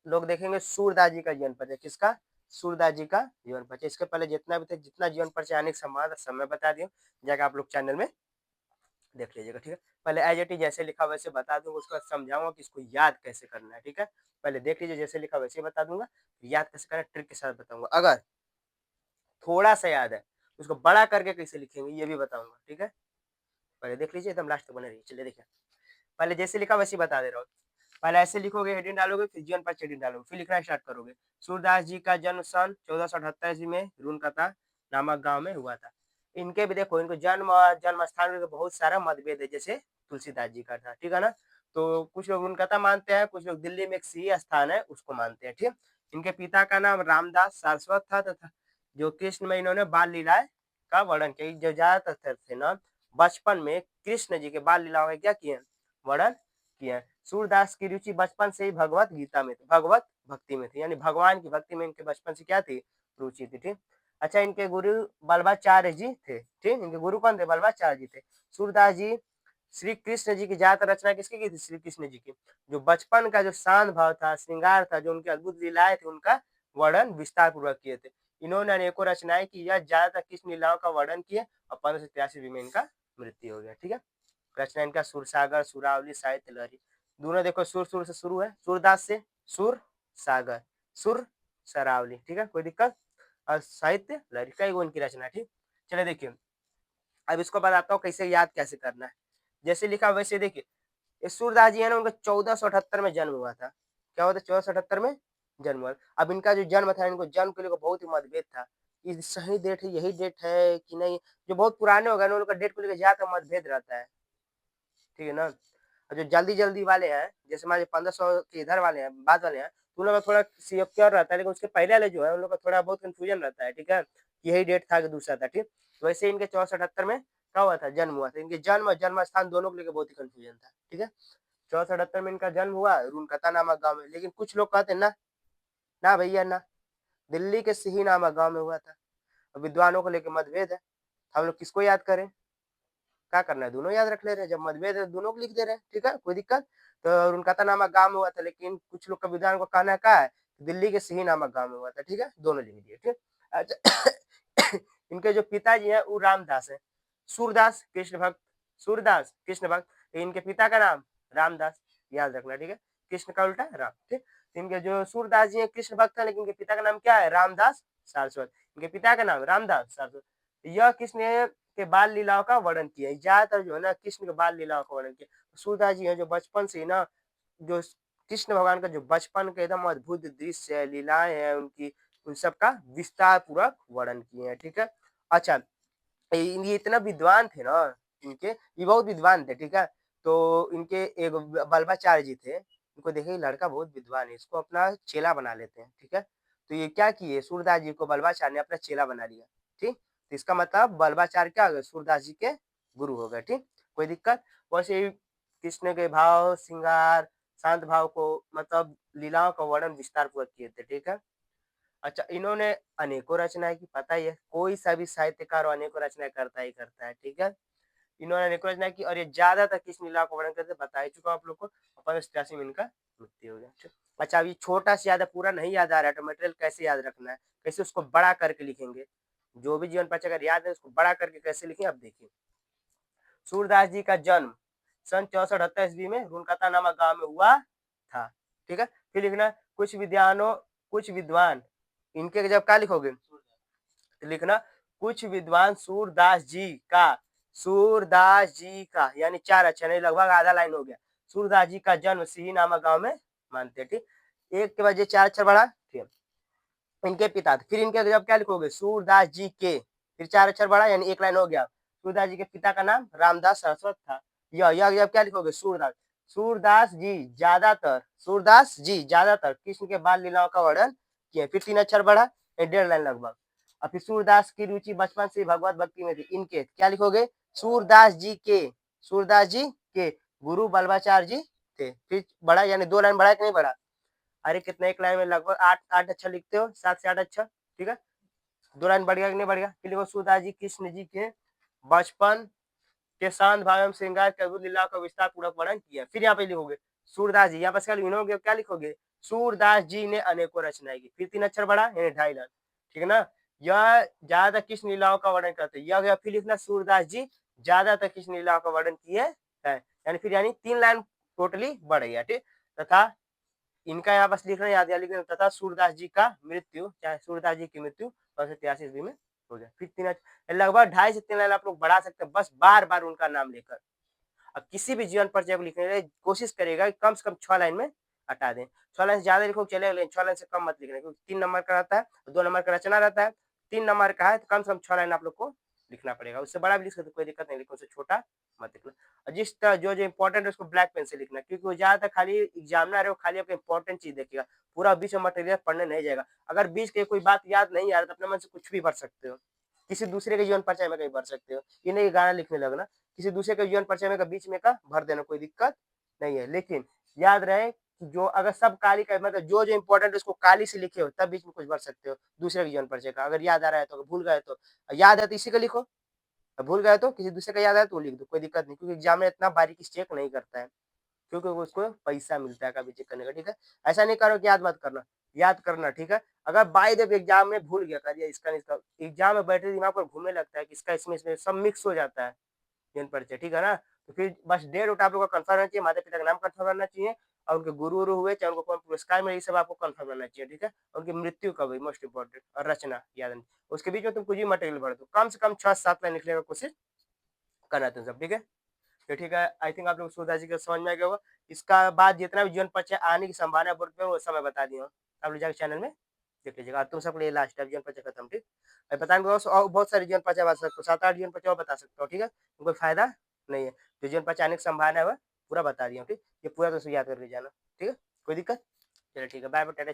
लोग देखेंगे सूरदास जी का जीवन परिचय। किसका? सूरदास जी का जीवन परिचय। इसके पहले जितना भी थे, जितना जीवन परिचय आने के संवाद सब मैं बता दिया, जाकर आप लोग चैनल में देख लीजिएगा, ठीक है। पहले एज इट इज जैसे लिखा वैसे बता दूंगा, उसके बाद समझाऊंगा कि इसको याद कैसे करना है, ठीक है। पहले देख लीजिए, जैसे लिखा वैसे बता दूंगा, याद कैसे करना है ट्रिक के साथ बताऊंगा। अगर थोड़ा सा याद है उसको बड़ा करके कैसे लिखेंगे ये भी बताऊंगा, ठीक है। पहले देख लीजिए, एकदम लास्ट तक बने रहिए। चलिए देखिए, पहले जैसे लिखा वैसे बता दे रहा हूँ। पहले ऐसे लिखोगे, हेडिंग डालोगे, फिर जीवन परिचय हेडिंग डालोगे, फिर लिखना स्टार्ट करोगे। सूरदास जी का जन्म सन 1478 ईस्वी में रूनकथा नामक गांव में हुआ था। इनके भी देखो, इनको जन्म और जन्म स्थान में बहुत सारा मतभेद है, जैसे तुलसीदास जी का था, ठीक है ना। तो कुछ लोग रूनकथा मानते हैं, कुछ लोग दिल्ली में एक सिंह स्थान है उसको मानते हैं, ठीक। इनके पिता का नाम रामदास सारस्वत था तथा जो कृष्ण में इन्होंने बाल लीलाएं का वर्णन किया। जो ज्यादातर थे ना, बचपन में कृष्ण जी के बाल लीलाओं का क्या किए, वर्णन किया। सूरदास की रुचि बचपन से ही भगवत गीता में थी, भगवत भक्ति में थी, यानी भगवान की भक्ति में इनके बचपन से क्या थी, रुचि थी, ठीक। अच्छा, इनके गुरु बल्लभाचार्य जी थे, ठीक। इनके गुरु कौन थे? बल्लभाचार्य जी थे। सूरदास जी श्री कृष्ण जी की ज्यादातर रचना किसकी की थी? श्री कृष्ण जी की। जो बचपन का जो शांत भाव था, श्रृंगार था, जो उनकी अद्भुत लीलाएं थी, उनका वर्णन विस्तार पूर्वक किए थे। इन्होंने अनेकों रचनाएं की, यह ज्यादातर कृष्ण लीलाओं का वर्णन किए और 1583 में इनका मृत्यु हो गया, ठीक है। रचना इनका सुरसागर, सुरावली, साहित्य लहरी। दोनों देखो सुर सुर से शुरू है, सूरदास से सुर सागर, सुर सरावली, ठीक है, कोई दिक्कत। और साहित्य लहरी, कई गुण की रचना, ठीक। चलिए देखिए, अब इसको बताता हूँ कैसे याद कैसे करना है। जैसे लिखा वैसे देखिए, ये सूरदास जी है ना, उनका 1478 में जन्म हुआ था। क्या हुआ था? 1478 में जन्म हुआ। अब इनका जो जन्म था, इनको जन्म के लिए बहुत ही मतभेद था, ये सही डेट है, यही डेट है कि नहीं। जो बहुत पुराने हो गए ना, उनका डेट को लेकर ज्यादा मतभेद रहता है, ठीक है ना। और जो जल्दी जल्दी वाले हैं, जैसे हमारे 1500 के इधर वाले हैं, बाद वाले हैं, तो उन लोग का थोड़ा सिक्योर रहता है, लेकिन उसके पहले वाले जो है उन लोग का थोड़ा बहुत कंफ्यूजन रहता है, ठीक है। यही डेट था कि दूसरा था, ठीक। तो वैसे इनके 1478 में क्या हुआ था? जन्म हुआ था। इनके जन्म और जन्म स्थान दोनों को लेकर बहुत ही कंफ्यूजन था, ठीक है। 1478 में इनका जन्म हुआ रूनकथा नामक गाँव में, लेकिन कुछ लोग कहते हैं ना, ना भैया ना, दिल्ली के सिही नामक गाँव में हुआ था। विद्वानों को लेकर मतभेद है, हम लोग किसको याद करें? क्या करना है? दोनों याद रख ले रहे हैं, जब मतभेद है दोनों को लिख दे रहे हैं, ठीक है, कोई दिक्कत। तो उनका नामक गांव में हुआ था, लेकिन कुछ लोग का विद्वान को कहना है क्या है, दिल्ली के सिही नामक गांव में हुआ था, ठीक है, दोनों लिख दिए, ठीक। अच्छा इनके जो पिताजी हैं वो रामदास है, सूरदास कृष्ण भक्त, सूरदास कृष्ण भक्त। इनके पिता का नाम रामदास, याद रखना, ठीक है। कृष्ण का उल्टा राम, ठीक। इनके जो सूरदास जी हैं कृष्ण भक्त है, लेकिन इनके पिता का नाम क्या है? रामदास सारस्वत। इनके पिता का नाम रामदास सारस्वत। यह कृष्ण के बाल लीलाओं का वर्णन किया, ज्यादातर जो है ना कृष्ण के बाल लीलाओं का वर्णन किया। सूरदास जी है जो बचपन से ना, जो कृष्ण भगवान का जो बचपन का एकदम अद्भुत दृश्य है, लीलाएं हैं उनकी, उन सब का विस्तार पूर्वक वर्णन किए हैं, ठीक है। अच्छा, ये इतना विद्वान थे ना, इनके ये बहुत विद्वान थे, ठीक है। तो इनके एक बल्लभाचार्य जी थे, इनको देखे लड़का बहुत विद्वान है, इसको अपना चेला बना लेते हैं, ठीक है। तो ये क्या किए, सूरदास जी को बल्लभाचार्य ने अपना चेला बना लिया, ठीक। तो इसका मतलब बल्लभाचार्य क्या हो गए? सूरदास जी के गुरु हो गए, ठीक, कोई दिक्कत। वैसे ही कृष्ण के भाव, श्रृंगार, शांत भाव को, मतलब लीलाओं का वर्णन विस्तार पूर्वक किए थे, ठीक है। अच्छा, इन्होंने अनेकों रचनाएं की, पता ही है, कोई सा भी साहित्यकार अनेकों रचनाएं करता ही करता है, ठीक है। इन्होंने अनेकों रचनाएं की और ये ज्यादातर किस लीला को वर्णन करते बता ही चुका हूं आप लोग को। 1587 में इनका मृत्यु हो गया, ठीक। अच्छा, अब ये छोटा से याद है, पूरा नहीं याद आ रहा है, तो मटेरियल कैसे याद रखना है, कैसे उसको बड़ा करके लिखेंगे, जो भी जीवन परिचय अगर याद है उसको बड़ा करके कैसे लिखें, अब देखिए। सूरदास जी का जन्म सन 1478 ईस्वी में रुनकथा नामक गांव में हुआ था, ठीक है। फिर लिखना कुछ विद्वान, इनके जब क्या लिखोगे, लिखना कुछ विद्वान सूरदास जी का, यानी 4 अक्षर नहीं, लगभग आधा लाइन हो गया। सूरदास जी का जन्म सिही नामक गांव में मानते, ठीक। एक के बाद ये 4 अक्षर बढ़ा, ठीक। इनके पिता थे, फिर इनके जब क्या लिखोगे, सूरदास जी के, फिर 4 अक्षर बढ़ा, यानी एक लाइन हो गया। सूरदास जी के पिता का नाम रामदास सरस्वत था। यह जब क्या लिखोगे, सूरदास, सूरदास जी ज्यादातर कृष्ण के बाल लीलाओं का वर्णन किए, फिर 3 अक्षर बढ़ा, 1.5 लाइन लगभग। और फिर सूरदास की रुचि बचपन से भगवत भक्ति में थी। इनके क्या लिखोगे, सूरदास जी के गुरु बल्लभाचार्य जी थे, फिर बढ़ा, यानी 2 लाइन बढ़ा कि नहीं बढ़ा? अरे कितने, एक लाइन में लगभग 8 अच्छा लिखते हो, 7 से 8 अच्छा, ठीक है। 2 लाइन बढ़ गया कि नहीं बढ़ गया? फिर लिखो सूरदास जी कृष्ण जी के बचपन के शांत भाव एवं श्रृंगार के अद्भुत लीला का विस्तार पूर्वक वर्णन किया। फिर यहाँ पे लिखोगे सूरदास जी, यहाँ पर क्या लिखोगे, सूरदास जी ने अनेकों रचनाएं की। फिर 3 अक्षर बढ़ा यानी 2.5 लाइन, ठीक है ना? यह ज्यादातर किस लीलाओं का वर्णन करते हैं? यह फिर लिखना सूरदास जी ज्यादातर किस लीलाओं का वर्णन किए हैं? यानी 3 लाइन टोटली बढ़ गया, ठीक? तथा इनका यहाँ बस लिखना याद है, लिखना तथा सूरदास जी का मृत्यु, चाहे सूरदास जी की मृत्यु 1283 ईस्वी में हो गया। फिर 3 लगभग 2.5 से 3 लाइन आप लोग बढ़ा सकते हैं, बस बार-बार उनका नाम लेकर। अब किसी भी जीवन परिचय को लिखने के लिए कोशिश करिएगा कि कम से कम 6 लाइन में हटा दें। 6 लाइन से ज़्यादा लिखो चलेगा, लेकिन 6 लाइन से कम मत लिखना, क्योंकि 3 नंबर का रहता है, 2 नंबर का रचना रहता है, 3 नंबर का है तो कम से कम 6 लाइन आप लोग को लिखना पड़ेगा। उससे बड़ा भी लिख सकते कोई दिक्कत नहीं, लेकिन उससे छोटा मत लिखना। और जिस तरह जो इम्पोर्टेंट है उसको ब्लैक पेन से लिखना, क्योंकि वो ज़्यादातर खाली एग्जामिनर है, वो खाली आपका इम्पोर्टेंट चीज़ देखेगा, पूरा बीच में मटेरियल पढ़ने नहीं जाएगा। अगर बीच की कोई बात याद नहीं आ रहा तो अपने मन से कुछ भी भर सकते हो, किसी दूसरे के जीवन परिचय में कहीं भर सकते हो, ये नहीं गाना लिखने लगना, किसी दूसरे के जीवन परिचय में बीच में का भर देना, कोई दिक्कत नहीं है। लेकिन याद रहे कि जो अगर सब काली का मतलब जो इम्पोर्टेंट है उसको काली से लिखे हो, तब बीच में कुछ भर सकते हो दूसरे के जीवन परिचय का। अगर याद आ रहा है तो, अगर भूल गए तो, याद है तो इसी का लिखो, भूल गए तो किसी दूसरे का याद आया तो लिख दो, कोई दिक्कत नहीं, क्योंकि एग्जाम में इतना बारीकी से चेक नहीं करता है, क्योंकि वो उसको पैसा मिलता है कभी चेक करने का, ठीक है? ऐसा नहीं करो कि याद मत करना, याद करना, ठीक है? अगर बाय द वे एग्जाम में भूल गया, करिए इसका नहीं इसका, एग्जाम में बैठे दिमाग पर घूमने लगता है कि इसका इसमें सब मिक्स हो जाता है जीवन परिचय, ठीक है ना? तो फिर बस डेट उट आप लोग का कंफर्म रहना चाहिए, माता पिता का नाम कंफर्म रहना चाहिए, और उनके गुरु वुरु हुए, चाहे उनको कौन पुरस्कार मिले, ये सब आपको कंफर्म रहना चाहिए, ठीक है? उनकी मृत्यु कब हुई, मोस्ट इंपॉर्टेंट, और रचना याद रखना। उसके बीच में तुम कुछ भी मटेरियल भर दो, कम से कम 6-7 लाइन लिखने का कोशिश करना तुम सब, ठीक है? तो ठीक है, आई थिंक आप लोग सूरदास जी का समझ में आ गया होगा। इसका बाद जितना भी जीवन परिचय आने की संभावना बोलते हैं वो समय बता दिया हूँ, आप लोग जाकर चैनल में देख लीजिएगा। और तुम सबके लिए लास्ट है जीवन परिचय खत्म, ठीक? मैं बताने और बहुत सारे जीवन परिचय बता सकता हूँ, 7-8 जीवन परिचय और बता सकता हूँ, ठीक है? कोई फायदा नहीं है, जो जीवन परिचय आने की संभावना है वह पूरा बता दिया हूँ, ठीक? ये पूरा तो याद करके जाना, ठीक है? कोई दिक्कत? चलिए ठीक है, बाय बाय, टाटा।